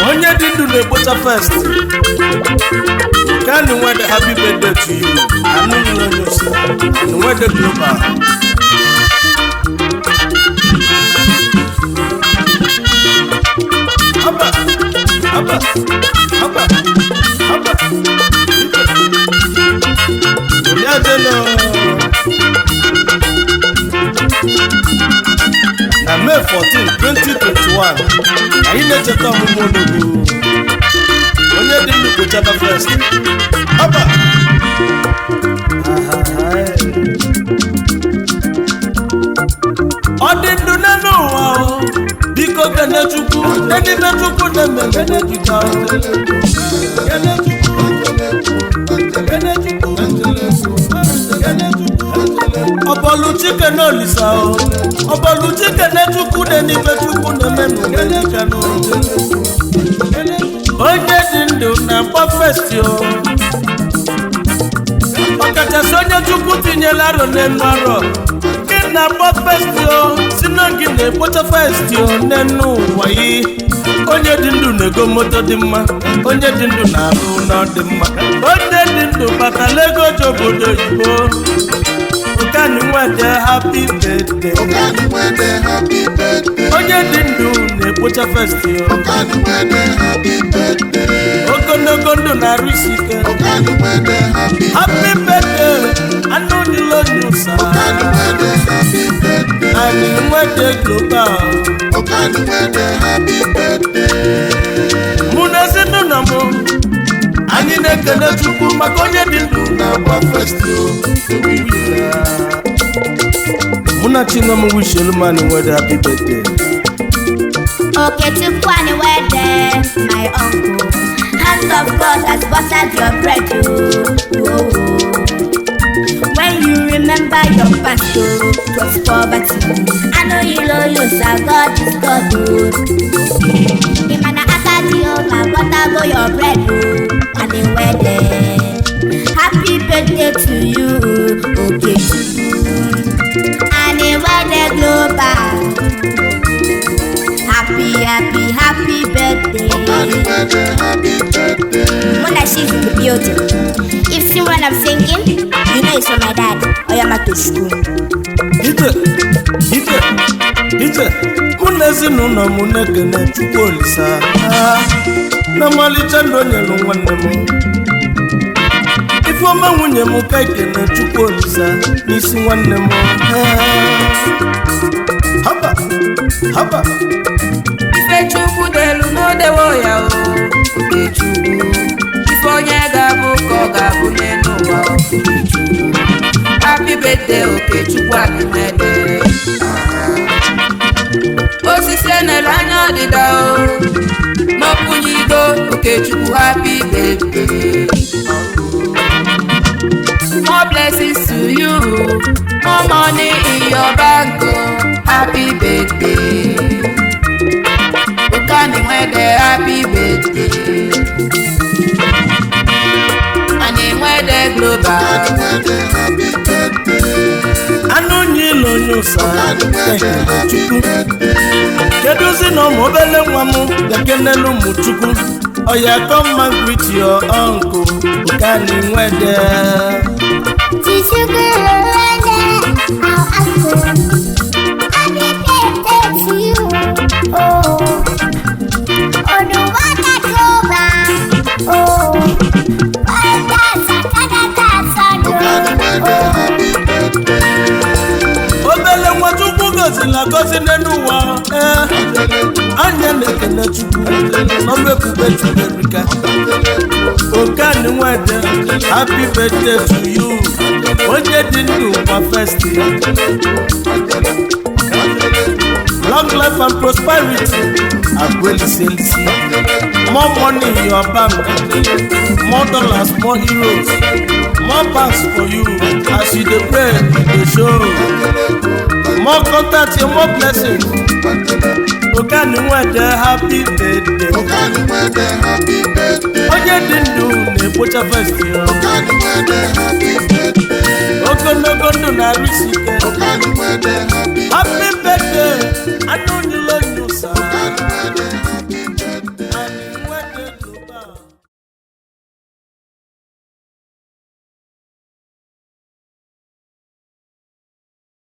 onye dị ndụ na-ekpocha first. Can you wear the happy birthday to you? I know you know yourself. You wear the global. Haba, haba, haba, haba. Na May 14, 2021, anyị na-echeta ọmụmụ Odogwu. Onye dị ndụ kpochaba first. Haba. Ọ dị ndụ n'elu ụwa o, biko kene Chukwu, n'ime Chukwu na-eme kene Chukwu. Kene Chukwu, kene Chukwu, kene Chukwu. Ọbọlụ Chike n'Olisa o, ọbọlụ Chike n'Echukwu n'ime Chukwu na-eme kene Chukwu. Onye dị ndụ na-agba festi o, ọkachasị onye Chukwu tinyela arọ n'elu arọ. Na-agba festi o, si n'oge na-ekpocha festi o n'enu ụwa yi. Onye dị ndụ na-ego moto dị mma, onye dị ndụ na-arụ ụlọ dị mma, onye dị ndụ batala ego ji obodo oyibo. Okani nwede happy birthday. Onye dị ndụ na-ekpocha festi o, ogologo ndụ na-arụ isi ike. Happy birthday, anụ niile onye ụsa. Anyị nwede global. Mụ na ezinụlọ m, anyị na-ekele Chukwu maka onye dị ndụ na-agba festi o. Mụ na Chinwe m wish Elumani nwede happy birthday. Okay, Chukwani wedding, my uncle. Hand of God has buttered your bread, oh. When you remember your past, it was poverty. I know you know you, sir, God is God, oh. Imana akadi over, butter your bread, oh. And the wedding. Happy birthday to you, okay. And the wedding global. Happy birthday. When I see the building, if you when I'm singing, you know it's for my dad. Or you're not to school. Ije, munezi nuna muneke na Chukwu Olisa. Na malicha ndo nyelu nwanne m. Ifeoma nwunye m ka ikene Chukwu Olisa n'isi nwanne m. Haba, haba. Ife Chukwu delu n'odewo ya o, Oke Chukwu. Ife onye ga-abụ ka ọ ga-abụ n'elu ụwa o, Oke Chukwu. Happy birthday Oke Chukwu Akinwede. Osisi enele anya ọdịda o, n'ọkwụnyigo Oke Chukwu happy birthday. More blessings to you, more money in your bank o, happy birthday. Okani nwede happy birthday. Ani nwede global. Anụ nyilo nyusa ekele Chukwu. Keduzi na obele nwa m ga-ekenelu ụmụ Chukwu. Oya come and greet your uncle Okani nwede. Obele nwa Chukwu gozila gozi n'elu ụwa. Anya na-ekele Chukwu n'ọrụ ebube Chukwu erika. Okani nwede happy birthday to you. Onye dị ndụ kwa festi. Long life and prosperity. Agweli selisi. More money in your bank. More dollars, more heroes. More pass for you as you dey pray, dey show. More contact, more blessings. Okani nwede happy birthday. Onye dị ndụ na-ekpocha festi. ebe